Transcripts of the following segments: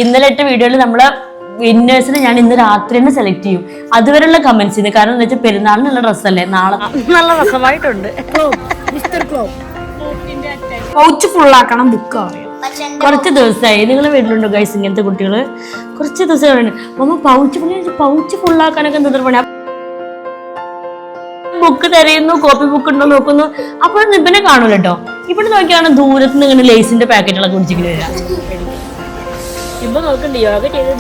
ഇന്നലെ ഇട്ട വീഡിയോയിൽ നമ്മള് വിന്നേഴ്സിനെ ഞാൻ ഇന്ന് രാത്രി തന്നെ സെലക്ട് ചെയ്യും. അതുവരെയുള്ള കമന്റ്സ് ചെയ്യുന്നത്. കാരണം എന്താ വെച്ചാൽ പെരുന്നാളിന് നല്ല ഡ്രസ്സല്ലേ, നാളെ നല്ല രസമായിട്ടുണ്ട്. പൗച്ച് ഫുള്ളാക്കണം ബുക്ക് കുറച്ച് ദിവസമായി നിങ്ങളെ വീട്ടിലുണ്ടോ ഗൈസ് ഇങ്ങനത്തെ കുട്ടികള്? കുറച്ച് ദിവസമായി മമ്മ പൗച്ച് ഫുള്ളാക്കാനൊക്കെ എന്താ പണി? ബുക്ക് തിരയുന്നു, കോപ്പി ബുക്ക് ഉണ്ടോ നോക്കുന്നു. അപ്പോൾ ഇവനെ കാണൂല കേട്ടോ. ഇവിടെ നോക്കിയാണ് ദൂരത്ത് നിന്ന് ഇങ്ങനെ ലേസിന്റെ പാക്കറ്റുകളൊക്കെ കുടിച്ചിട്ട് വരിക. ഇപ്പൊ നോക്കണ്ട യോഗ ചെയ്ത്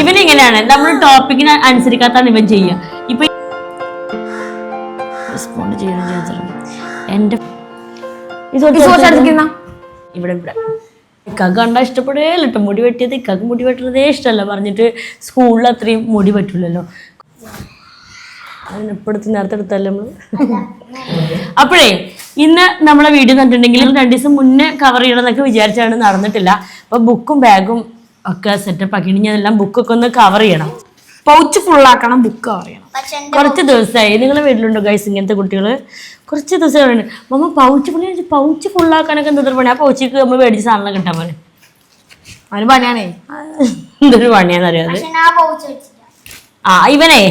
ഇവനിങ്ങനെയാണ്, നമ്മൾ ടോപ്പിക്കിന് അനുസരിക്കാത്താണ് ഇവൻ ചെയ്യുക. ഇപ്പൊ റെസ്പോണ്ട് ചെയ്യണം എന്റെ ഇവിടെ ഇക്കാക്ക് കണ്ടാ ഇഷ്ടപ്പെടുകയല്ലോ കേട്ടോ. മുടി വെട്ടിയത് ഇക്കാക്ക് മുടി വെട്ടുന്നതേ ഇഷ്ടമല്ല. പറഞ്ഞിട്ട് സ്കൂളിൽ അത്രയും മുടി പറ്റൂലല്ലോ. അതിനെപ്പെടുത്ത് നേരത്തെ എടുത്തല്ലേ നമ്മള്. അപ്പോഴേ ഇന്ന് നമ്മളെ വീഡിയോ കണ്ടിട്ടുണ്ടെങ്കിൽ 2 ദിവസം മുന്നേ കവർ ചെയ്യണമെന്നൊക്കെ വിചാരിച്ചാണ്, നടന്നിട്ടില്ല. അപ്പൊ ബുക്കും ബാഗും ഒക്കെ സെറ്റപ്പ് ആക്കി ഞാൻ എല്ലാം ബുക്കൊക്കെ ഒന്ന് കവർ ചെയ്യണം. പൗച്ച് ഫുള്ളാക്കണം ബുക്ക് കവർ ചെയ്യണം. കുറച്ച് ദിവസമായി നിങ്ങളെ വീട്ടിലുണ്ടോ ഗൈസ് ഇങ്ങനത്തെ കുട്ടികള്? കുറച്ച് ദിവസമാണ് മമ്മ പൗച്ച് ഫുള്ളാക്കാനൊക്കെ എന്താ പണി? ആ പൗച്ചിക്ക് നമ്മൾ മേടിച്ച സാധനം കിട്ടാൻ പോലെ അവന് പണിയാണേ. എന്തൊരു പണിയാന്നറിയാതെ. ഇവനെ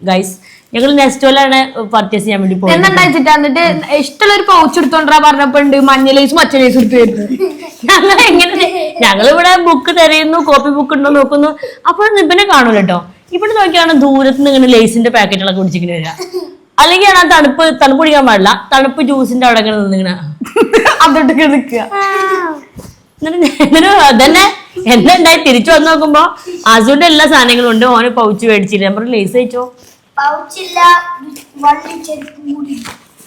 ഗൈസ് ഞങ്ങൾ നെസ്റ്റോലാണ് പർച്ചേസ് ചെയ്യാൻ വേണ്ടി പോയി. എന്താ എന്നിട്ട് ഇഷ്ടമുള്ള ഒരു പൗച്ച് എടുത്തോണ്ടാ പറഞ്ഞപ്പോ ഉണ്ട് മഞ്ഞ ലേസ് മറ്റ ലേസ് എടുത്ത് വരുന്നത്. ഞങ്ങളിവിടെ ബുക്ക് തിരയുന്നു, കോപ്പി ബുക്ക് ഉണ്ടോ നോക്കുന്നു. അപ്പോൾ ഇവനെ കാണൂല കേട്ടോ. ഇവിടെ നോക്കിയാണ് ദൂരത്ത് നിന്ന് ഇങ്ങനെ ലേസിന്റെ പാക്കറ്റുകളൊക്കെ കുടിച്ചിങ്ങനെ വരിക. അല്ലെങ്കിൽ ഞാൻ തണുപ്പ് കുടിക്കാൻ പാടില്ല. തണുപ്പ് ജ്യൂസിന്റെ അവിടെ നിന്നിങ്ങനെ അതോട്ടൊക്കെ നിൽക്കുക. അതന്നെ എന്തുണ്ടായി തിരിച്ചു വന്ന് നോക്കുമ്പോ അസുവിന്റെ എല്ലാ സാധനങ്ങളും ഉണ്ട്. ഓന് പൗച്ച് മേടിച്ചില്ല. നമ്മൾ ലേസ് കഴിച്ചോ?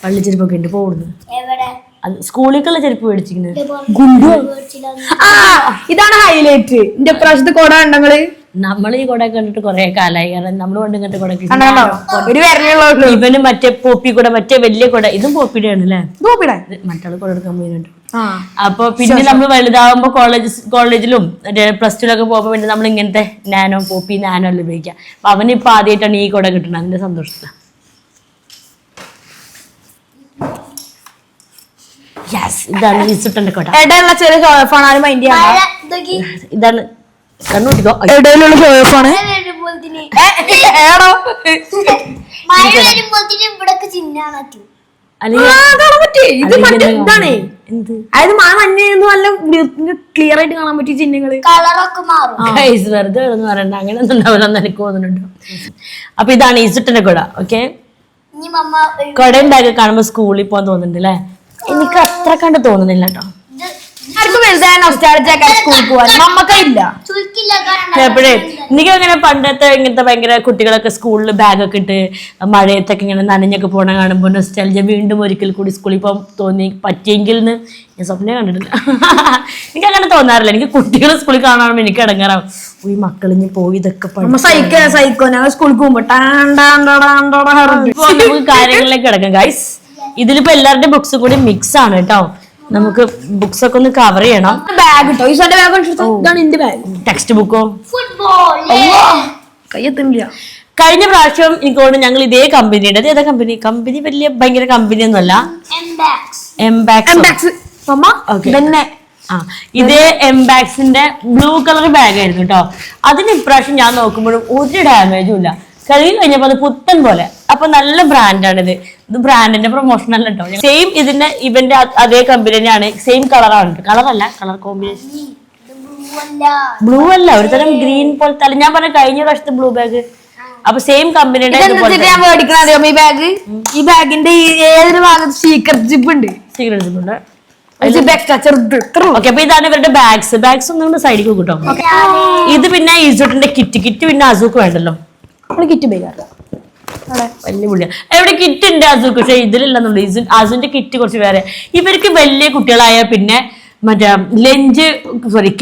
വള്ളിച്ചെരുപ്പൊക്കെ ഉണ്ട് പോകുന്നു. സ്കൂളിലേക്കുള്ള ചെരുപ്പ് മേടിച്ചിരിക്കുന്നത്. ഇതാണ് ഹൈലൈറ്റ്. എന്റെ പ്രാവശ്യത്തെ കൊട ഉണ്ടെങ്കില് നമ്മൾ ഈ കൊട കണ്ടിട്ട് കൊറേ കാലായി. കാരണം നമ്മൾ കൊണ്ട് ഇങ്ങനത്തെ കൊട ഇവന് മറ്റേ പോപ്പി കൊട, മറ്റേ വലിയ കൊട. ഇതും പോപ്പിയുടെ ആണ് അല്ലേ? മറ്റുള്ള കൊട എടുക്കാൻ പോയിട്ട്. അപ്പൊ പിന്നെ നമ്മൾ വലുതാവുമ്പോ കോളേജിലും +2 പോകുമ്പോ പിന്നെ നമ്മൾ ഇങ്ങനത്തെ പോപ്പി നാനോ എല്ലാം ഉപയോഗിക്കാം. അപ്പൊ അവനിപ്പൊ ആദ്യമായിട്ടാണ് ഈ കൊട കിട്ടുന്നത്. അതിന്റെ സന്തോഷത്തില. ഇതാണ് ഈസുട്ടന്റെ കൊട. ഇതാണ് കണ്ണൂട്ടിക്കോ. ഇടയിലുള്ള ഷോഫാണ്. അതായത് മഞ്ഞൊന്നും അല്ല ക്ലിയർ ആയിട്ട് കാണാൻ പറ്റിയ ചിഹ്നങ്ങള്. വെറുതെ പറയണ്ട, അങ്ങനെ ഒന്നും ഉണ്ടാവില്ലെന്ന് എനിക്ക് തോന്നുന്നുണ്ടോ. അപ്പൊ ഇതാണ് ഈസുട്ടന്റെ കൊട. ഓക്കെ, കൊടയും ബാഗ് കാണുമ്പോ സ്കൂളിൽ പോകാൻ തോന്നുന്നുണ്ട് അല്ലേ? എനിക്ക് അത്ര കണ്ട് തോന്നുന്നില്ല കേട്ടോ. എപ്പോഴേ എനിക്ക് അങ്ങനെ പണ്ടത്തെ ഇങ്ങനത്തെ ഭയങ്കര കുട്ടികളൊക്കെ സ്കൂളിൽ ബാഗൊക്കെ ഇട്ട് മഴയത്തൊക്കെ ഇങ്ങനെ നനഞ്ഞൊക്കെ പോണ കാണുമ്പോൾ നൊസ്റ്റാൾജിയ വീണ്ടും ഒരിക്കൽ കൂടി സ്കൂളിൽ പോകാൻ തോന്നി പറ്റിയെങ്കിൽ ഞാൻ സ്വപ്നം കണ്ടിട്ടില്ല. എനിക്ക് അങ്ങനെ തോന്നാറില്ല. എനിക്ക് കുട്ടികൾ സ്കൂളിൽ കാണാറുമ്പോൾ എനിക്ക് ഇടങ്ങാറാവും. ഈ മക്കളിഞ്ഞ് പോയി ഇതൊക്കെ സ്കൂളിൽ പോകുമ്പോ നമുക്ക് കാര്യങ്ങളിലേക്ക് കിടക്കാം ഗൈസ്. ഇതിലിപ്പോ എല്ലാവരുടെയും ബുക്സ് കൂടി മിക്സ് ആണ് കേട്ടോ. നമുക്ക് ബുക്സ് ഒക്കെ ഒന്ന് കവർ ചെയ്യണം. ടെക്സ്റ്റ് ബുക്കോ കയ്യെത്തില്ല. കഴിഞ്ഞ പ്രാവശ്യം എനിക്ക് തോന്നുന്നു ഞങ്ങൾ ഇതേ കമ്പനിയുടെ, ഏതാ കമ്പനി വലിയ ഭയങ്കര കമ്പനി ഒന്നുമല്ല, ഇതേ എംബാക്സിന്റെ ബ്ലൂ കളർ ബാഗ് ആയിരുന്നു കേട്ടോ. അതിന് ഇപ്രാവശ്യം ഞാൻ നോക്കുമ്പോഴും ഒരു ഡാമേജും ഇല്ല. കഴുകി കഴിഞ്ഞപ്പോ അത് പുത്തൻ പോലെ. അപ്പൊ നല്ല ബ്രാൻഡാണിത്. ഇത് ബ്രാൻഡിന്റെ പ്രൊമോഷൻ അല്ല കേട്ടോ. സെയിം ഇതിന്റെ ഇവന്റെ അതേ കമ്പനി തന്നെയാണ്. സെയിം കളറാണ്. കളറല്ല, കളർ കോമ്പിനേഷൻ ബ്ലൂ അല്ല, ഒരു തരം ഗ്രീൻ പോലത്തെ അല്ല. ഞാൻ പറഞ്ഞ കഴിഞ്ഞ പ്രാവശ്യത്തെ ബ്ലൂ ബാഗ്. അപ്പൊ സെയിം കമ്പനിയുടെ ഈ ബാഗിന്റെ ഏതൊരു ഭാഗത്ത് സീക്രട്ട് ജിപ്പ് ഉണ്ട്. അപ്പൊ ഇതാണ് ഇവരുടെ ബാഗ്സ് ഒന്നും സൈഡിൽ കിട്ടോ. ഇത് പിന്നെ ഈസോട്ടിന്റെ കിറ്റ് പിന്നെ അസൂക്ക് വേണ്ടല്ലോ. കിറ്റ് ഉപയോഗിക്കാറ് വലിയ പുള്ളിയ. എവിടെ കിറ്റ് ഉണ്ട് അസൂക്ക്, പക്ഷെ ഇതിലില്ലെന്നുള്ളൂ. അസുവിന്റെ കിറ്റ് കുറച്ച് വേറെ. ഇവർക്ക് വലിയ കുട്ടികളായ പിന്നെ മറ്റേ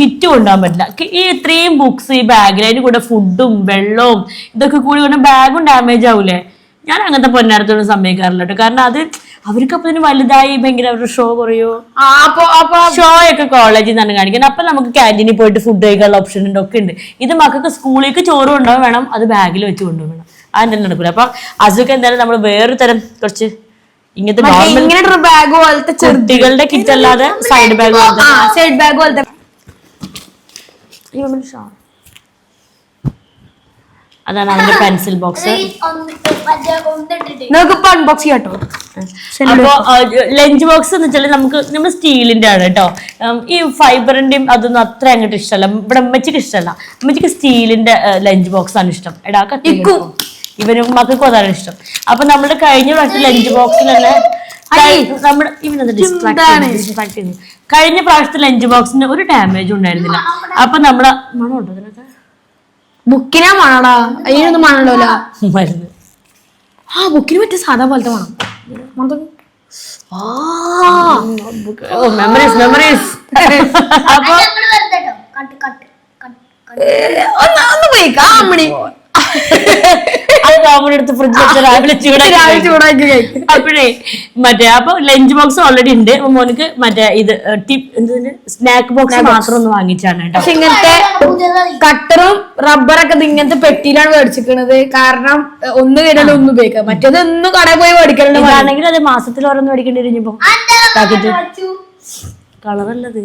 കിറ്റ് കൊണ്ടുപോകാൻ പറ്റില്ല. ഈ ഇത്രയും ബുക്സ് ഈ ബാഗിൽ, അതിന് കൂടെ ഫുഡും വെള്ളവും ഇതൊക്കെ കൂടി കൊണ്ട് ബാഗും ഡാമേജ് ആവൂലേ? ഞാൻ അങ്ങനത്തെ പൊന്നാരത്തൊന്നും സമ്മതിക്കാറില്ല കേട്ടോ. കാരണം അത് അവർക്ക് അപ്പൊ വലുതായി ഭയങ്കര അവരുടെ ഷോ കുറയോ. ഷോ ഒക്കെ കോളേജിൽ നിന്നാണ് കാണിക്കുന്നത്. അപ്പൊ നമുക്ക് ക്യാൻറ്റീനിൽ പോയിട്ട് ഫുഡ് കഴിക്കാനുള്ള ഓപ്ഷൻ ഉണ്ട്, ഒക്കെ ഉണ്ട്. ഇത് മക്കൾക്ക് സ്കൂളിലേക്ക് ചോറ് കൊണ്ടുപോകാൻ വേണം, അത് ബാഗിൽ വെച്ച് കൊണ്ടുപോകണം. അതെന്തായാലും നടക്കൂല. അപ്പൊ അസുഖം എന്തായാലും നമ്മൾ വേറൊരു തരം കുറച്ച് ഇങ്ങനത്തെ നോർമൽ ഇങ്ങനെ ബാഗ് പോലത്തെ കുട്ടികളുടെ കിറ്റ് അല്ലാതെ സൈഡ് ബാഗ് പോലത്തെ. സൈഡ് ബാഗ് പോലത്തെ. അതാണ് അവന്റെ പെൻസിൽ ബോക്സ്. നമുക്കിപ്പോ അൺബോക്സ് ചെയ്യാട്ടോ. അപ്പൊ ലഞ്ച് ബോക്സ് എന്ന് വെച്ചാൽ നമ്മൾ സ്റ്റീലിന്റെ ആണ് കേട്ടോ. ഈ ഫൈബറിന്റെയും അതൊന്നും അത്ര അങ്ങോട്ട് ഇഷ്ടമല്ല. ഇവിടെ അമ്മച്ചിക്ക് ഇഷ്ടമല്ല. അമ്മച്ചിക്ക് സ്റ്റീലിന്റെ ലഞ്ച് ബോക്സ് ആണ് ഇഷ്ടം. എടാ ഇവനും മക്കൾക്കും അതാണ് ഇഷ്ടം. അപ്പൊ നമ്മുടെ കഴിഞ്ഞ പ്രാവശ്യം ലഞ്ച് ബോക്സിൽ തന്നെ നമ്മുടെ കഴിഞ്ഞ പ്രാവശ്യത്തെ ലഞ്ച് ബോക്സിന് ഒരു ഡാമേജ് ഉണ്ടായിരുന്നില്ല. അപ്പൊ നമ്മള് മണമുണ്ടോ അതിനൊക്കെ? ബുക്കിനാ മണടാ, അതിനൊന്നും മണല്ലോ. മരുന്ന് ബുക്കിന് പറ്റിയ സാധാ പോലത്തെ മണം. Memories memories. അപ്പൊ ഒന്ന് പോയി കാമണി എടുത്ത് ഫ്രിഡ്ജ് വെച്ച് രാവിലെ ചൂടാക്കി കഴിക്കും. അപ്പോഴേ അപ്പൊ ലഞ്ച് ബോക്സ് ഓൾറെഡി ഉണ്ട്. അപ്പൊ മോനക്ക് ഇത് സ്നാക്ക് ബോക്സ് മാത്രം ഒന്ന് വാങ്ങിച്ചാണ് കേട്ടോ. പക്ഷെ ഇങ്ങനത്തെ കട്ടറും റബ്ബറൊക്കെ ഇങ്ങനത്തെ പെട്ടിയിലാണ് മേടിച്ചിരിക്കണത്. കാരണം ഒന്ന് കഴിഞ്ഞാൽ ഒന്ന് ഉപയോഗിക്കാം. മറ്റേത് ഒന്നും കടയിൽ പോയി മേടിക്കലുണ്ട്. ആണെങ്കിൽ അത് മാസത്തിൽ ഓരോന്ന് മേടിക്കേണ്ടി വരും. കളറല്ലത്.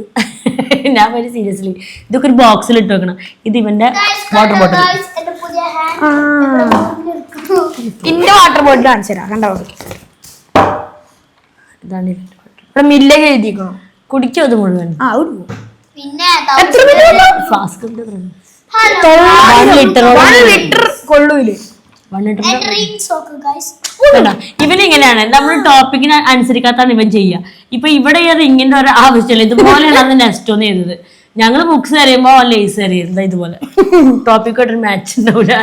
ഞാൻ very സീരിയസ്ലി ഇതൊക്കെ ഒരു ബോക്സിൽ ഇട്ട് വെക്കണം. ഇത് ഇവന്റെ വാട്ടർ ബോട്ടിൽ. ഇന്റെ വാട്ടർ ബോട്ടിൽ കാണിച്ചു തരാം. കണ്ടോ, ഇതാണ് ഇവിടെ മില്ലേക്ക് എഴുതിക്കണോ. കുടിക്കും അത് മുഴുവൻ. Flask litre കൊള്ളൂല്. ഇവനിങ്ങനെയാണ്, നമ്മൾ ടോപ്പിക്കിന് അനുസരിക്കാത്താണ് ഇവൻ ചെയ്യുക. ഇപ്പൊ ഇവിടെ റിങ്ങിന്റെ ഒരു ആവശ്യമില്ല. ഇതുപോലെയാണ് അന്ന് നെക്സ്റ്റ് ഒന്ന് ചെയ്തത്. ഞങ്ങള് ബുക്സ് അറിയുമ്പോ ലേസ് അറിയുന്നത് ഇതുപോലെ ടോപ്പിക്കായിട്ടൊരു മാച്ച് ഉണ്ടാവില്ല.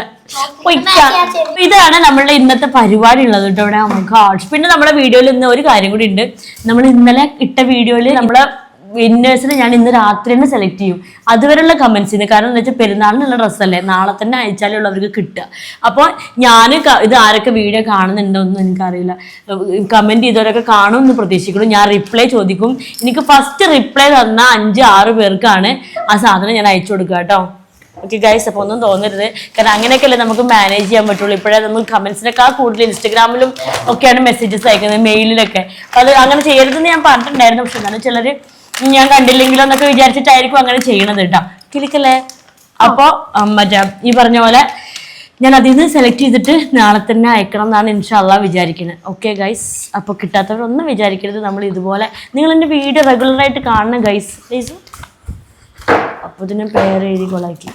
ഇതാണ് നമ്മളുടെ ഇന്നത്തെ പരിപാടി ഉള്ളത് കേട്ടോ. ഇവിടെ നമുക്ക് പിന്നെ നമ്മുടെ വീഡിയോയിൽ ഇന്ന് ഒരു കാര്യം കൂടി ഉണ്ട്. നമ്മൾ ഇന്നലെ ഇട്ട വീഡിയോയില് നമ്മള് വിന്നേഴ്സിനെ ഞാൻ ഇന്ന് രാത്രി തന്നെ സെലക്ട് ചെയ്യും. അതുവരെയുള്ള കമന്റ്സിന്. കാരണം എന്താ വെച്ചാൽ പെരുന്നാളിനുള്ള ഡ്രസ്സല്ലേ, നാളെ തന്നെ അയച്ചാലേ ഉള്ളവർക്ക് കിട്ടുക. അപ്പോൾ ഞാൻ ഇത് ആരൊക്കെ വീഡിയോ കാണുന്നുണ്ടോ ഒന്നും എനിക്കറിയില്ല. കമന്റ് ചെയ്തവരൊക്കെ കാണുമെന്ന് പ്രതീക്ഷിക്കുന്നു. ഞാൻ റിപ്ലൈ ചോദിക്കും. എനിക്ക് ഫസ്റ്റ് റിപ്ലൈ തന്ന 5-6 പേർക്കാണ് ആ സാധനം ഞാൻ അയച്ചു കൊടുക്കുക കേട്ടോ. ഓക്കെ ഗൈസ്, അപ്പോൾ ഒന്നും തോന്നരുത്. കാരണം അങ്ങനെയൊക്കെയല്ലേ നമുക്ക് മാനേജ് ചെയ്യാൻ പറ്റുള്ളൂ. ഇപ്പോഴേ നമുക്ക് കമന്റ്സിനേക്കാൾ കൂടുതൽ ഇൻസ്റ്റഗ്രാമിലും ഒക്കെയാണ് മെസ്സേജസ് അയക്കുന്നത്, മെയിലിലൊക്കെ. അപ്പോൾ അത് അങ്ങനെ ചെയ്യരുതെന്ന് ഞാൻ പറഞ്ഞിട്ടുണ്ടായിരുന്നു. പക്ഷെ എന്നാലും ചിലർ ഞാൻ കണ്ടില്ലെങ്കിലോ എന്നൊക്കെ വിചാരിച്ചിട്ടായിരിക്കും അങ്ങനെ ചെയ്യണത് കേട്ടോ. കിളിക്കല്ലേ. അപ്പൊ ഈ പറഞ്ഞ പോലെ ഞാൻ അതിൽ നിന്ന് സെലക്ട് ചെയ്തിട്ട് നാളെ തന്നെ അയക്കണം എന്നാണ് ഇൻഷാല്ലാ വിചാരിക്കുന്നത്. ഓക്കെ ഗൈസ്, അപ്പൊ കിട്ടാത്തവരൊന്നും വിചാരിക്കരുത്. നമ്മൾ ഇതുപോലെ നിങ്ങൾ എൻ്റെ വീഡിയോ റെഗുലറായിട്ട് കാണണം ഗൈസ്. പ്ലീസ്. അപ്പൊ ഇതിന് പേര് എഴുതി കൊളാക്കി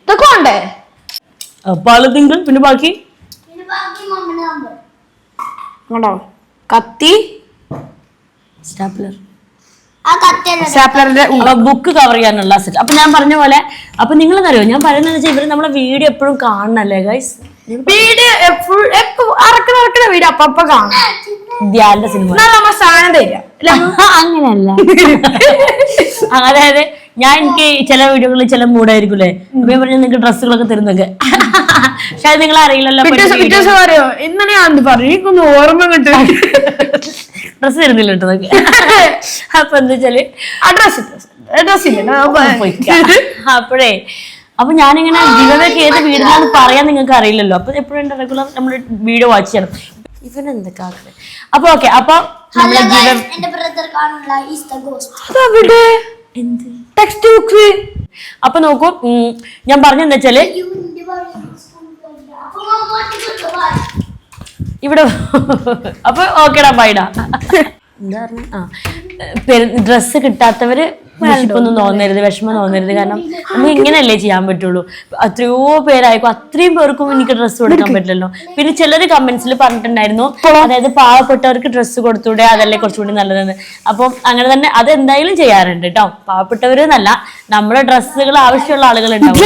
ഇതൊക്കെ ഉണ്ടേ. അപ്പാള് തിങ്കൾ. പിന്നെ ബാക്കി കണ്ടോ, കത്തി, സ്റ്റാപ്ലർ, സ്റ്റാപ്ലറിന്റെ ബുക്ക് കവർ ചെയ്യാനുള്ള സെറ്റ്. അപ്പൊ ഞാൻ പറഞ്ഞ പോലെ അപ്പൊ നിങ്ങളെന്നറിയോ ഞാൻ പറയുന്നത് വെച്ചാൽ ഇവര് നമ്മളെ വീഡിയോ എപ്പോഴും കാണണല്ലേ ഗൈസ്. വീഡിയോ ഇറക്കുന്ന വീഡിയോ അപ്പൊ കാണും. ധ്യാന്റെ സിനിമ നമ്മൾ സാധനം തരിക. അങ്ങനെയല്ല. അതായത് എനിക്ക് ചില വീഡിയോകളിൽ ചില മൂടായിരിക്കൂലേ, അപ്പൊ പറഞ്ഞ നിങ്ങൾക്ക് ഡ്രസ്സുകളൊക്കെ തരുന്നൊക്കെ. പക്ഷെ അത് നിങ്ങൾ അറിയില്ലല്ലോ. പറയോ ഇന്നലെ ഞാൻ പറഞ്ഞു, എനിക്കൊന്ന് ഓർമ്മ കിട്ടും. ഡ്രസ്സ് തരുന്നില്ല കേട്ടതൊക്കെ. അപ്പൊ എന്താ വെച്ചാല് അപ്പോഴേ അപ്പൊ ഞാനിങ്ങനെ ജീവിതമൊക്കെ ഏത് വീഡിയോന്ന് പറയാൻ നിങ്ങൾക്ക് അറിയില്ലല്ലോ. അപ്പൊ എപ്പോഴും റെഗുലർ നമ്മൾ വീഡിയോ വാച്ച് ചെയ്യണം. ഇവനെന്തൊക്കെ ആക്കണേ. അപ്പൊ ഓക്കെ, അപ്പൊ നമ്മളെ ടെക്സ്റ്റ് ബുക്ക്. അപ്പൊ നോക്കൂ, ഞാൻ പറഞ്ഞെന്താ വെച്ചാല് ഇവിടെ അപ്പൊ ഓക്കേടാ ബൈഡാ. എന്താ പറഞ്ഞ ഡ്രസ്സ് കിട്ടാത്തവര് വിഷമൊന്നും തോന്നരുത്, വിഷമം തോന്നരുത്. കാരണം നമുക്ക് ഇങ്ങനെയല്ലേ ചെയ്യാൻ പറ്റുള്ളൂ. എത്രയോ പേരായിരിക്കും, അത്രയും പേർക്കും എനിക്ക് ഡ്രസ്സ് കൊടുക്കാൻ പറ്റില്ലല്ലോ. പിന്നെ ചിലര് കമന്റ്സിൽ പറഞ്ഞിട്ടുണ്ടായിരുന്നു, അതായത് പാവപ്പെട്ടവർക്ക് ഡ്രസ്സ് കൊടുത്തൂടെ, അതല്ലേ കുറച്ചുകൂടി നല്ലതെന്ന്. അപ്പം അങ്ങനെ തന്നെ അത് എന്തായാലും ചെയ്യാറുണ്ട് കേട്ടോ. പാവപ്പെട്ടവര് എന്നല്ല, നമ്മുടെ ഡ്രസ്സുകൾ ആവശ്യമുള്ള ആളുകളുണ്ടാവും,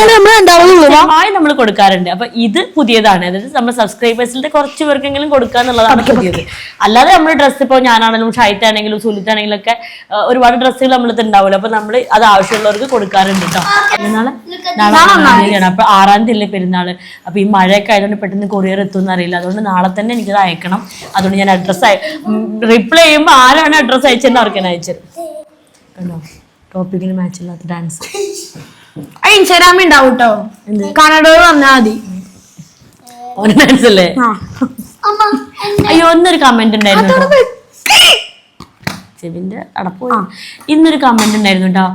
നമ്മൾ കൊടുക്കാറുണ്ട്. അപ്പൊ ഇത് പുതിയതാണ്. അതായത് നമ്മുടെ സബ്സ്ക്രൈബേഴ്സിന്റെ കുറച്ച് പേർക്കെങ്കിലും കൊടുക്കുക എന്നുള്ളതാണ് പുതിയത്. അല്ലാതെ നമ്മൾ ഡ്രസ്സ് ഇപ്പോൾ ഞാനാണെങ്കിലും ഷൈത്താണെങ്കിലും സുലിത്താണെങ്കിലും ഒക്കെ ഒരുപാട് ഡ്രസ്സുകൾ നമ്മളിത് ഉണ്ടാവില്ല. അപ്പൊ നമ്മള് അത് ആവശ്യമുള്ളവർക്ക് കൊടുക്കാറുണ്ട് കേട്ടോ. നാളെ 6-ാം തീയതിയാണ്. അപ്പൊ 6-ാം തീയതി പെരുന്നാള്. അപ്പൊ ഈ മഴയൊക്കെ ആയതുകൊണ്ട് പെട്ടെന്ന് കൊറിയർ എത്തുമെന്ന് അറിയില്ല. അതുകൊണ്ട് നാളെ തന്നെ എനിക്കത് അയക്കണം. അതുകൊണ്ട് ഞാൻ അഡ്രസ്സ് റിപ്ലൈ ചെയ്യുമ്പോൾ ആരാണ് അഡ്രസ്സ് അയച്ചതെന്ന് അവർക്കാണ് അയച്ചത്. കണ്ടോ, ടോപ്പിക്കിന് മാച്ച് ഇല്ലാത്ത ഡാൻസ്. ഇൻസ്റ്റാഗ്രാമിൽ ഉണ്ടാവും കേട്ടോ. കന്നഡ വന്നാ മതി. ഓന് ഡാൻസ് അല്ലേ? അയ്യോ ഇന്നൊരു കമന്റ് ഉണ്ടായിരുന്നു ചെവിന്റെ അടപ്പ്. ഇന്നൊരു കമന്റ് ഉണ്ടായിരുന്നു കേട്ടോ,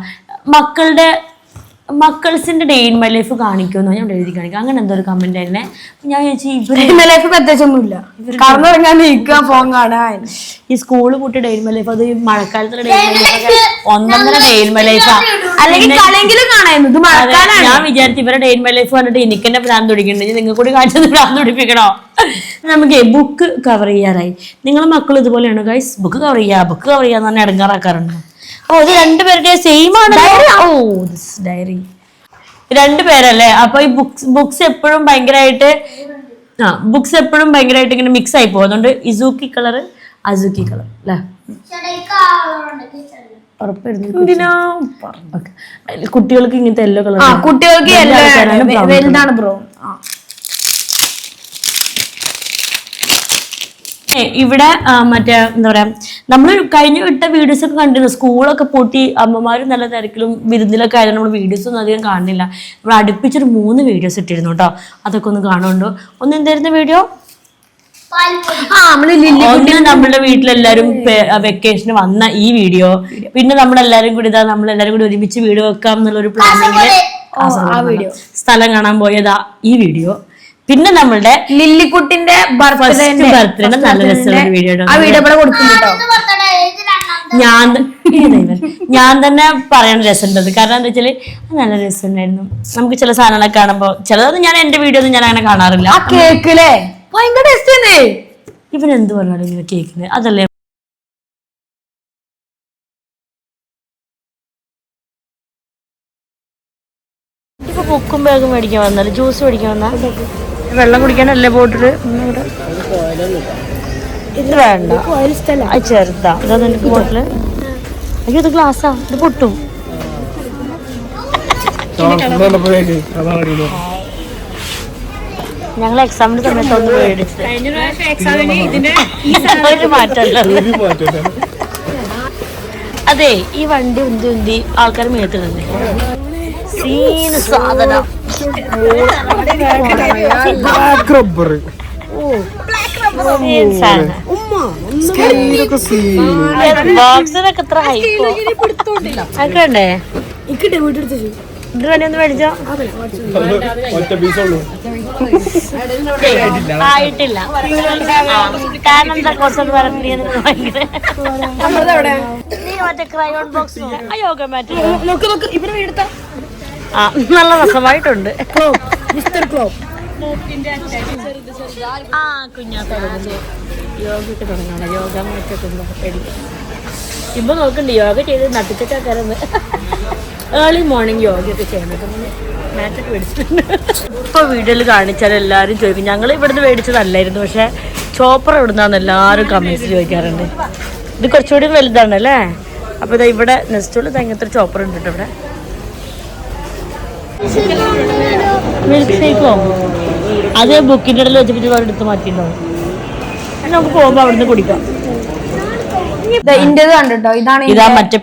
മക്കൾസിന്റെ ഡേ ഇൻ മൈ ലൈഫ് കാണിക്കുമെന്നോ ഞാൻ എഴുതി കാണിക്കും, അങ്ങനെ എന്തോ ഒരു കമന്റ് ആയിരുന്നേ. ഞാൻ ചോദിച്ചു ലൈഫ് പ്രത്യേകിച്ചൊന്നുമില്ല, ഫോൺ കാണാൻ. ഈ സ്കൂള് കൂട്ടി ഡേ ഇൻ മൈ ലൈഫ്, അത് മഴക്കാലത്തുള്ള ഡേ ഇൻ മൈ ലൈഫ് ഒന്നൊന്നര ഡേ ഇൻ മൈ ലൈഫാ. അല്ലെങ്കിൽ ഞാൻ വിചാരിച്ചു ഇവരെ ഡേ ഇൻ മൈ ലൈഫ് കണ്ടിട്ട് എനിക്ക് തന്നെ ഭ്രാന്ത് പിടിക്കുന്നുണ്ട്, നിങ്ങൾ കൂടി കാണിച്ചത് ഭ്രാന്ത് പിടിപ്പിക്കണോ. നമുക്ക് ബുക്ക് കവർ ചെയ്യാറായി. നിങ്ങളെ മക്കൾ ഇതുപോലെയാണ് ഗൈസ്, ബുക്ക് കവർ ചെയ്യാന്ന് പറഞ്ഞാൽ ഇടങ്ങാറാക്കാറുണ്ട്. ഓ ഇത് രണ്ടുപേരുടെ സെയിം ആണ്. ഓ ഡയറി രണ്ടുപേരല്ലേ. അപ്പൊ ഈ ബുക്സ് എപ്പോഴും ഭയങ്കരമായിട്ട് ഇങ്ങനെ മിക്സ് ആയി പോകും. അതുകൊണ്ട് ഇസൂക്കി കളർ അസൂക്കി കളർ അല്ലേ കുട്ടികൾക്ക് ഇങ്ങനത്തെ യെല്ലോ കളർ, കുട്ടികൾക്ക് വലുതാണ് ബ്രോ. ഇവിടെ മറ്റേ എന്താ പറയാ, നമ്മൾ കഴിഞ്ഞ വിട്ട വീഡിയോസ് ഒക്കെ കണ്ടിരുന്നു. സ്കൂളൊക്കെ പൂട്ടി അമ്മമാരും നല്ല തിരക്കിലും വിരുന്നിലൊക്കെ ആയിരുന്നു. നമ്മൾ വീഡിയോസ് ഒന്നും അധികം കാണുന്നില്ല. നമ്മൾ അടുപ്പിച്ചൊരു 3 വീഡിയോസ് ഇട്ടിരുന്നു കേട്ടോ, അതൊക്കെ ഒന്ന് കാണുന്നുണ്ടോ. ഒന്ന് എന്തായിരുന്നു വീഡിയോ? ഒന്ന് നമ്മളുടെ വീട്ടിലെല്ലാരും വെക്കേഷന് വന്ന ഈ വീഡിയോ, പിന്നെ നമ്മളെല്ലാരും കൂടി ഒരുമിച്ച് വീഡിയോ വെക്കാം എന്നുള്ളൊരു പ്ലാനിങ്ങില് സ്ഥലം കാണാൻ പോയതാ ഈ വീഡിയോ. പിന്നെ നമ്മളുടെ ലില്ലിക്കുട്ടിന്റെ ബർത്ത്ഡേ നല്ല രസമുള്ള വീഡിയോ ഞാൻ തന്നെ പറയണ രസമുണ്ടത്. കാരണം എന്താ വെച്ചാല് നല്ല രസമുണ്ടായിരുന്നു. നമുക്ക് ചില സാധനങ്ങളൊക്കെ കാണുമ്പോ ചിലതൊന്നും ഞാൻ എന്റെ വീഡിയോ ഒന്നും ഞാൻ അങ്ങനെ കാണാറില്ല. കേക്കില്ലേ ഭയങ്കര ടേസ്റ്റ് തന്നെ. ഇവനെന്ത് പറഞ്ഞാലും ഇങ്ങനെ കേക്കിന് അതല്ലേ ഇപ്പൊ ബുക്കും ബാഗും മേടിക്കാൻ വന്നാല് ജ്യൂസ് മേടിക്കാൻ വന്നാ വെള്ളം കുടിക്കാനല്ലേ ബോട്ടില്. ഇത് വേണ്ട, അത് ചെറുതാ. ഇതാ നിനക്ക് ബോട്ടില്. അയ്യോ ഇത് ഗ്ലാസ്സാ, ഇത് പൊട്ടും. ഞങ്ങൾ എക്സാമിന്റെ സമയത്ത് ഒന്ന് മേടിച്ചത് ഒരു മാറ്റമല്ല. അതെ ഈ വണ്ടി ഉന്തി ആൾക്കാർ മേത്തിടുന്നേ സീന് സാധനം. ബോക്സിനൊക്കെ എത്ര ഹൈപ്പോ അതൊക്കെ ഇത് വേണ്ടി ഒന്ന് മേടിച്ചോ. ആയിട്ടില്ല കാരണം എന്താ കുറച്ചൊന്ന് പറഞ്ഞ മറ്റേ ക്രയോൺ ബോക്സ് യോഗ മാറ്റ് നല്ല രസമായിട്ടുണ്ട്. കുഞ്ഞാത്ത യോഗയൊക്കെ തുടങ്ങണം, യോഗ മാറ്റൊക്കെ പേടിക്കും. ഇപ്പൊ നോക്കണ്ട് യോഗ ചെയ്ത് നട്ടിച്ചൊക്കെ ഏർലി മോർണിംഗ് യോഗയൊക്കെ ചെയ്യുന്നത് മാറ്റൊക്കെ മേടിച്ചിട്ടുണ്ട്. ഇപ്പൊ വീഡിയോയിൽ കാണിച്ചാൽ എല്ലാവരും ചോദിക്കും ഞങ്ങൾ ഇവിടുന്ന് മേടിച്ചതല്ലായിരുന്നു, പക്ഷെ ചോപ്പർ ഇവിടുന്നാന്ന് എല്ലാവരും കമന്റ്സ് ചോദിക്കാറുണ്ട്. ഇത് കുറച്ചുകൂടി വലുതാണ് അല്ലേ. അപ്പൊ ഇതാ ഇവിടെ നെക്സ്റ്റ് ഇങ്ങനത്തെ ഒരു ചോപ്പർ ഉണ്ട് ഇവിടെ. മിൽക്ക് ഷേക്കോ അത് ബുക്കിന്റെ ഇടയിൽ വെച്ചിട്ട് എടുത്ത് മാറ്റിണ്ടാവും. നമുക്ക് പോകുമ്പോ അവിടുന്ന് കുടിക്കാം. ഇതാ മറ്റേ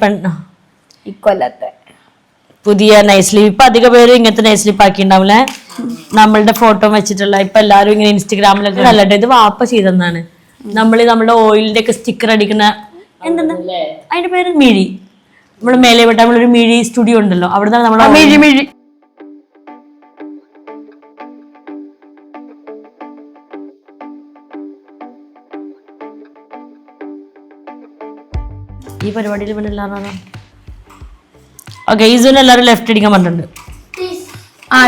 ഇക്കൊല്ലത്തെ പുതിയ നൈസ്ലീവ്. ഇപ്പൊ അധിക പേര് ഇങ്ങനത്തെ നൈസ്ലീവ് ആക്കിണ്ടാവില്ലേ, നമ്മളുടെ ഫോട്ടോ വെച്ചിട്ടുള്ള. ഇപ്പൊ എല്ലാരും ഇങ്ങനെ ഇൻസ്റ്റഗ്രാമിലൊക്കെ നല്ലട്ടെ. ഇത് വാപ്പ ചെയ്തെന്നാണ്. നമ്മുടെ ഓയിലിന്റെ ഒക്കെ സ്റ്റിക്കർ അടിക്കുന്ന എന്തെന്നാ അതിന്റെ പേര് മിഴി. നമ്മുടെ മേലെ വിട്ട നമ്മളൊരു മിഴി സ്റ്റുഡിയോ ഉണ്ടല്ലോ, അവിടുന്ന് നമ്മളെ മിഴി ഈ പരിപാടിയിൽ പിന്നെ എല്ലാവരും ഓക്കെ ഈസോനെല്ലാരും ലെഫ്റ്റ് അടിക്കാൻ പറഞ്ഞിട്ടുണ്ട്.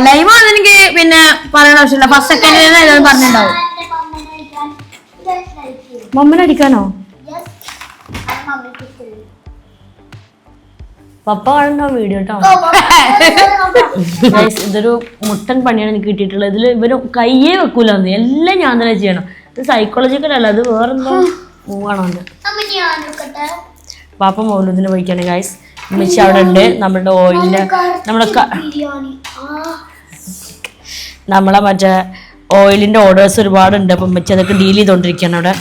ലൈവ് ആണെനിക്ക് പിന്നെ പറയണ ആവശ്യമില്ല. ഫസ്റ്റ് സെക്കൻഡ് പറഞ്ഞിട്ടുണ്ടാവും. മമ്മനെ അടിക്കാനോ? പപ്പ കാണുന്ന വീഡിയോ കേട്ടോ. ഇതൊരു മുട്ടൻ പണിയാണ് എനിക്ക് കിട്ടിയിട്ടുള്ളത്. ഇതിൽ ഇവര് കയ്യേ വെക്കൂല, എല്ലാം ഞാൻ തന്നെ ചെയ്യണം. ഇത് സൈക്കോളജിക്കൽ അല്ല, അത് വേറെന്തോ മൂവാണോ. പാപ്പ മൗലൂദിന് പോയിക്കാണ് ഗൈസ്. ഉമ്മച്ചി അവിടെ ഉണ്ട്. നമ്മളുടെ ഓയിലിന്റെ നമ്മളെ മറ്റേ ഓയിലിന്റെ ഓർഡേഴ്സ് ഒരുപാടുണ്ട്. അപ്പം ഉമ്മച്ചി അതൊക്കെ ഡീൽ ചെയ്തോണ്ടിരിക്കുകയാണ് അവിടെ.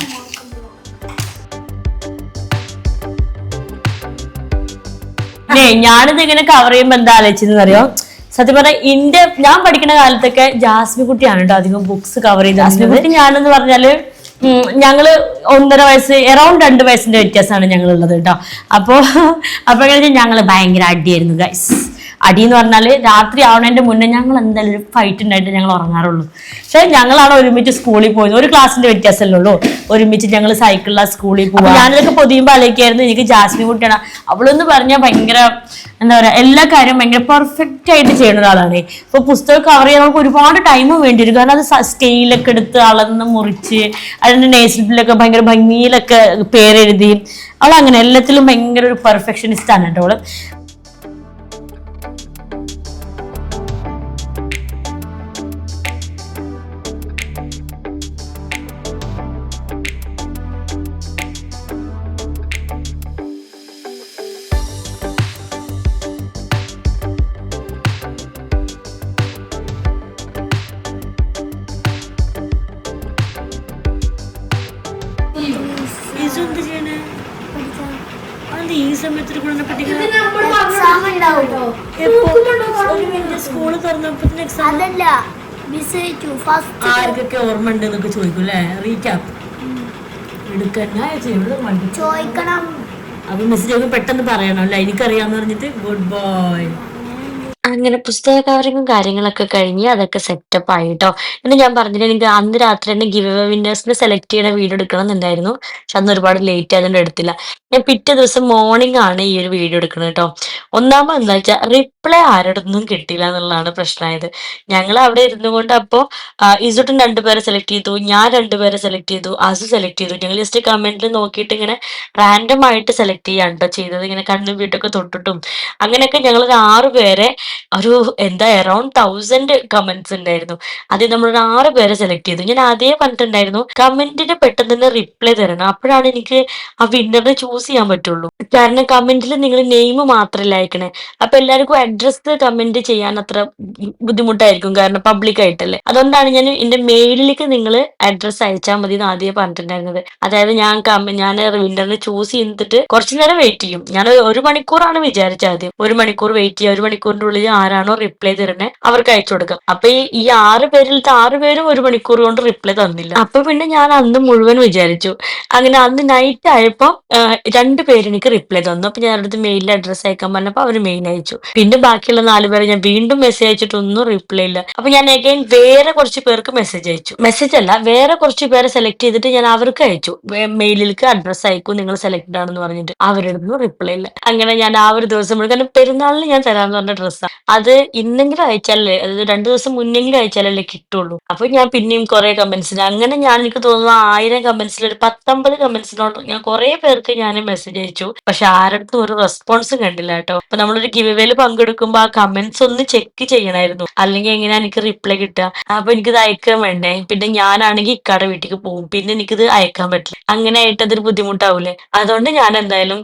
ഞാനിത് ഇങ്ങനെ കവർ ചെയ്യുമ്പോ എന്താ ആലോചിച്ചെന്ന് അറിയോ? സത്യം പറഞ്ഞാൽ ഞാൻ പഠിക്കുന്ന കാലത്തൊക്കെ ജാസ്മി കുട്ടിയാണ് കേട്ടോ അധികം ബുക്സ് കവർ ചെയ്ത്. ജാസ്മി കുട്ടി ഞാനെന്ന് പറഞ്ഞാല് ഞങ്ങള് 1.5 വയസ്സ് അറൌണ്ട് 2 വയസ്സിന്റെ വ്യത്യാസമാണ് ഞങ്ങളുള്ളത് കേട്ടോ. അപ്പൊ ഞങ്ങള് ഭയങ്കര അടിയായിരുന്നു ഗൈസ്. അടി എന്ന് പറഞ്ഞാല് രാത്രി ആവണതിന്റെ മുന്നേ ഞങ്ങൾ എന്തായാലും ഒരു ഫൈറ്റ് ഉണ്ടായിട്ട് ഞങ്ങൾ ഉറങ്ങാറുള്ളൂ. പക്ഷെ ഞങ്ങളാണ് ഒരുമിച്ച് സ്കൂളിൽ പോയത്. ഒരു ക്ലാസ്സിന്റെ വ്യത്യാസമല്ലേ ഉള്ളൂ. ഒരുമിച്ച് ഞങ്ങൾ സൈക്കിളിലാ സ്കൂളിൽ പോകും. ഞാനിതൊക്കെ പൊതിയുമ്പോൾ ആലോചിക്കായിരുന്നു എനിക്ക് ജാസ്മിൻ കുട്ടിയാണ്. അവളെന്ന് പറഞ്ഞാൽ ഭയങ്കര എന്താ പറയാ, എല്ലാ കാര്യവും ഭയങ്കര പെർഫെക്റ്റ് ആയിട്ട് ചെയ്യുന്ന ഒരാളാണ്. ഇപ്പൊ പുസ്തകം കവർ ചെയ്യാൻ നമുക്ക് ഒരുപാട് ടൈം വേണ്ടി വരും. കാരണം അത് സ്കെയിലൊക്കെ എടുത്ത് അളന്ന് മുറിച്ച് അതിന്റെ നെയ്സിലൊക്കെ ഭയങ്കര ഭംഗിയിലൊക്കെ പേരെഴുതി അവളങ്ങനെ എല്ലാത്തിലും ഭയങ്കര ഒരു പെർഫെക്ഷനിസ്റ്റ് ആണ് കേട്ടോ അവള്. ഈ സമയത്ത് സ്കൂള് തുറന്നപ്പോ ആർക്കൊക്കെ ഓർമ്മ ഉണ്ട് എന്നൊക്കെ ചോദിക്കും അല്ലേ? റീക്യാപ്പ് എടുക്കണം. അപ്പൊ മിസ് പെട്ടെന്ന് പറയണം അല്ലേ? എനിക്കറിയാന്ന് പറഞ്ഞിട്ട് ഗുഡ് ബോയ്. അങ്ങനെ പുസ്തക കവറിങ്ങും കാര്യങ്ങളൊക്കെ കഴിഞ്ഞ് അതൊക്കെ സെറ്റപ്പ് ആയിട്ടോ. എന്ന് ഞാൻ പറഞ്ഞില്ല, എനിക്ക് അന്ന് രാത്രി തന്നെ ഗിവ് അവേ വിന്നേഴ്സിനെ സെലക്ട് ചെയ്യണ വീഡിയോ എടുക്കണം എന്നുണ്ടായിരുന്നു. പക്ഷെ അന്ന് ഒരുപാട് ലേറ്റ് ആയതുകൊണ്ട് എടുത്തില്ല. ഞാൻ പിറ്റേ ദിവസം മോർണിംഗ് ആണ് ഈ ഒരു വീഡിയോ എടുക്കുന്നത് കേട്ടോ. ഒന്നാമത് എന്താ വെച്ചാൽ റിപ്ലൈ ആരോടൊന്നും കിട്ടിയില്ല എന്നുള്ളതാണ് പ്രശ്നമായത്. ഞങ്ങൾ അവിടെ ഇരുന്നു കൊണ്ട് അപ്പോൾ ഇസുട്ടും 2 പേരെ സെലക്ട് ചെയ്തു, ഞാൻ 2 പേരെ സെലക്ട് ചെയ്തു, അസു സെലക്ട് ചെയ്തു. ഞങ്ങൾ ജസ്റ്റ് കമന്റിൽ നോക്കിയിട്ട് ഇങ്ങനെ റാൻഡം ആയിട്ട് സെലക്ട് ചെയ്യാൻ കേട്ടോ ചെയ്തത്. ഇങ്ങനെ കണ്ണും വീട്ടൊക്കെ തൊട്ടിട്ടും അങ്ങനെയൊക്കെ ഞങ്ങൾ ഒരു 6 പേരെ ഒരു എന്താ അറൌണ്ട് 1000 കമന്റ്സ് ഉണ്ടായിരുന്നു. അതിൽ നമ്മളൊരു 6 പേരെ സെലക്ട് ചെയ്തു. ഞാൻ ആദ്യമേ പറഞ്ഞിട്ടുണ്ടായിരുന്നു കമന്റിന് പെട്ടെന്ന് തന്നെ റിപ്ലൈ തരണം, അപ്പോഴാണ് എനിക്ക് ആ വിന്നറിനെ ചൂസ് ചെയ്യാൻ പറ്റുള്ളൂ. കാരണം കമന്റിൽ നിങ്ങൾ നെയിം മാത്രമല്ല അയക്കണേ. അപ്പൊ എല്ലാവർക്കും അഡ്രസ് കമന്റ് ചെയ്യാൻ അത്ര ബുദ്ധിമുട്ടായിരിക്കും, കാരണം പബ്ലിക് ആയിട്ടല്ലേ. അതുകൊണ്ടാണ് ഞാൻ എന്റെ മെയിലിലേക്ക് നിങ്ങൾ അഡ്രസ് അയച്ചാൽ മതി എന്ന് ആദ്യമേ പറഞ്ഞിട്ടുണ്ടായിരുന്നത്. അതായത് ഞാൻ വിന്നറിനെ ചൂസ് ചെയ്തിട്ട് കുറച്ചു നേരം വെയിറ്റ് ചെയ്യും. ഞാൻ 1 മണിക്കൂറാണ് വിചാരിച്ചത് ആദ്യം. 1 മണിക്കൂർ വെയിറ്റ് ചെയ്യുക, 1 മണിക്കൂറിന്റെ ഉള്ളിൽ ആരാണോ റിപ്ലൈ തരുന്നത് അവർക്ക് അയച്ചു കൊടുക്കാം. അപ്പൊ ഈ 6 പേരിലത്തെ 6 പേരും 1 മണിക്കൂർ കൊണ്ട് റിപ്ലൈ തന്നില്ല. അപ്പൊ പിന്നെ ഞാൻ അന്ന് മുഴുവൻ വിചാരിച്ചു. അങ്ങനെ അന്ന് നൈറ്റ് ആയപ്പോ 2 പേര് എനിക്ക് റിപ്ലൈ തന്നു. അപ്പൊ ഞാൻ അടുത്ത് മെയിലിൽ അഡ്രസ് അയക്കാൻ പറഞ്ഞപ്പോ അവര് മെയിൽ അയച്ചു. പിന്നെ ബാക്കിയുള്ള 4 പേരെ ഞാൻ വീണ്ടും മെസ്സേജ് അയച്ചിട്ടൊന്നും റിപ്ലൈ ഇല്ല. അപ്പൊ ഞാൻ അഗൈൻ വേറെ കുറച്ച് പേർക്ക് മെസ്സേജ് അയച്ചു. മെസ്സേജ് അല്ല, വേറെ കുറച്ച് പേരെ സെലക്ട് ചെയ്തിട്ട് ഞാൻ അവർക്ക് അയച്ചു. മെയിലിലേക്ക് അഡ്രസ് അയക്കും, നിങ്ങൾ സെലക്ട് ആണെന്ന് പറഞ്ഞിട്ട്. അവരുടെ റിപ്ലൈ ഇല്ല. അങ്ങനെ ഞാൻ ആ ഒരു ദിവസം കാരണം പെരുന്നാളിന് ഞാൻ തരാന്ന് പറഞ്ഞ ഡ്രസ്സാണ് അത്. ഇന്നെങ്കിലും അയച്ചാലേ, അതായത് 2 ദിവസം മുന്നെങ്കിലും അയച്ചാലല്ലേ കിട്ടുള്ളൂ. അപ്പൊ ഞാൻ പിന്നെയും കുറെ കമന്റ്സിന് അങ്ങനെ എനിക്ക് തോന്നുന്നു 1000 കമന്റ്സിൽ ഒരു 19 കമന്റ്സിനോട് ഞാൻ കുറെ പേർക്ക് ഞാൻ മെസ്സേജ് അയച്ചു. പക്ഷെ ആരടുത്തും ഒരു റെസ്പോൺസ് കണ്ടില്ല കേട്ടോ. അപ്പൊ നമ്മളൊരു ഗിവ് അവേയിൽ പങ്കെടുക്കുമ്പോ ആ കമന്റ്സ് ഒന്ന് ചെക്ക് ചെയ്യണമായിരുന്നു, അല്ലെങ്കിൽ എങ്ങനെയാ എനിക്ക് റിപ്ലൈ കിട്ടുക? അപ്പൊ എനിക്കിത് അയക്കാൻ വേണ്ടേ. പിന്നെ ഞാനാണെങ്കിൽ ഇക്കാടെ വീട്ടിലേക്ക് പോകും, പിന്നെ എനിക്കിത് അയക്കാൻ പറ്റില്ല. അങ്ങനെ ആയിട്ട് അതൊരു ബുദ്ധിമുട്ടാവൂലേ. അതുകൊണ്ട് ഞാൻ എന്തായാലും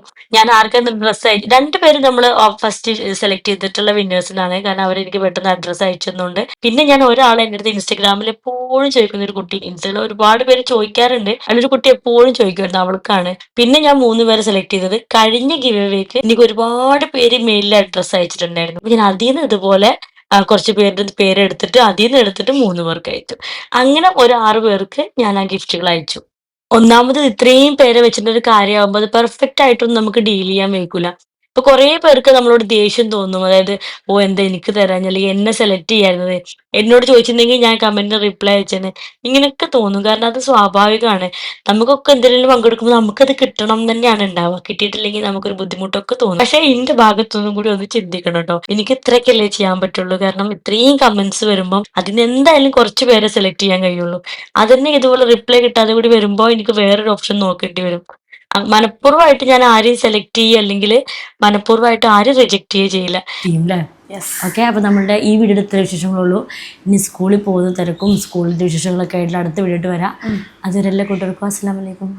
ആർക്കും ഡ്രസ്സ് അയച്ചു. 2 പേര് നമ്മൾ ഫസ്റ്റ് സെലക്ട് ചെയ്തിട്ടുള്ള വിന്നേഴ്സിനാണ്, കാരണം അവരെനിക്ക് പെട്ടെന്ന് അഡ്രസ്സ് അയച്ചെന്നുണ്ട്. പിന്നെ ഞാൻ ഒരാളെ എൻ്റെ അടുത്ത് ഇൻസ്റ്റഗ്രാമിൽ എപ്പോഴും ചോദിക്കുന്ന ഒരു കുട്ടി, ഇൻസ്റ്റയിൽ ഒരുപാട് പേര് ചോദിക്കാറുണ്ട്, അതിലൊരു കുട്ടി എപ്പോഴും ചോദിക്കുമായിരുന്നു, അവൾക്കാണ്. പിന്നെ ഞാൻ 3 പേരെ സെലക്ട് ചെയ്തത്. കഴിഞ്ഞ ഗിവ് അവേക്ക് എനിക്ക് ഒരുപാട് പേര് മെയിലിൽ അഡ്രസ്സ് അയച്ചിട്ടുണ്ടായിരുന്നു. ഞാൻ അതിൽ നിന്ന് ഇതുപോലെ കുറച്ച് പേരുടെ പേരെടുത്തിട്ട് അതിൽ നിന്ന് എടുത്തിട്ട് 3 പേർക്ക് അയച്ചു. അങ്ങനെ ഒരു 6 പേർക്ക് ഞാൻ ആ ഗിഫ്റ്റുകൾ അയച്ചു. ഒന്നാമത് ഇത്രയും പേരെ വെച്ചിട്ട് ഒരു കാര്യമാകുമ്പോൾ അത് പെർഫെക്റ്റ് ആയിട്ടൊന്നും നമുക്ക് ഡീൽ ചെയ്യാൻ വയ്ക്കൂല. ഇപ്പൊ കുറെ പേർക്ക് നമ്മളോട് ദേഷ്യം തോന്നും. അതായത് എന്താ എനിക്ക് തരാൻ, അല്ലെങ്കിൽ എന്നെ സെലക്ട് ചെയ്യായിരുന്നത്, എന്നോട് ചോദിച്ചിട്ടുണ്ടെങ്കിൽ ഞാൻ കമന്റിന് റിപ്ലൈ അയച്ചേനെ, ഇങ്ങനെയൊക്കെ തോന്നും. കാരണം അത് സ്വാഭാവികമാണ്. നമുക്കൊക്കെ എന്തെങ്കിലും പങ്കെടുക്കുമ്പോൾ നമുക്കത് കിട്ടണം തന്നെയാണ് ഉണ്ടാവുക. കിട്ടിയിട്ടില്ലെങ്കിൽ നമുക്കൊരു ബുദ്ധിമുട്ടൊക്കെ തോന്നും. പക്ഷെ എന്റെ ഭാഗത്തൊന്നും കൂടി ഒന്ന് ചിന്തിക്കണം കേട്ടോ. എനിക്ക് ഇത്രയൊക്കെയല്ലേ ചെയ്യാൻ പറ്റുള്ളൂ. കാരണം ഇത്രയും കമന്റ്സ് വരുമ്പോൾ അതിന് എന്തായാലും കുറച്ച് പേരെ സെലക്ട് ചെയ്യാൻ കഴിയുള്ളൂ. അതിന് ഇതുപോലെ റിപ്ലൈ കിട്ടാതെ കൂടി വരുമ്പോൾ എനിക്ക് വേറൊരു ഓപ്ഷൻ നോക്കേണ്ടി വരും. മനഃപൂർവ്വമായിട്ട് ഞാൻ ആരെയും സെലക്ട് ചെയ്യുക, അല്ലെങ്കിൽ മനഃപൂർവ്വമായിട്ട് ആരും റിജക്ട് ചെയ്യുക ചെയ്യില്ല. ഓക്കെ, അപ്പൊ നമ്മളുടെ ഈ വീഡിയോയുടെ ഇത്ര വിശേഷങ്ങളുള്ളൂ. ഇനി സ്കൂളിൽ പോകുന്ന തിരക്കും സ്കൂളിന്റെ വിശേഷങ്ങളൊക്കെ ആയിട്ടുള്ള അടുത്ത വീഡിയോ വരാം. അതുവരെ എല്ലാ കൂട്ടുകാർക്കും അസ്സലാമു അലൈക്കും.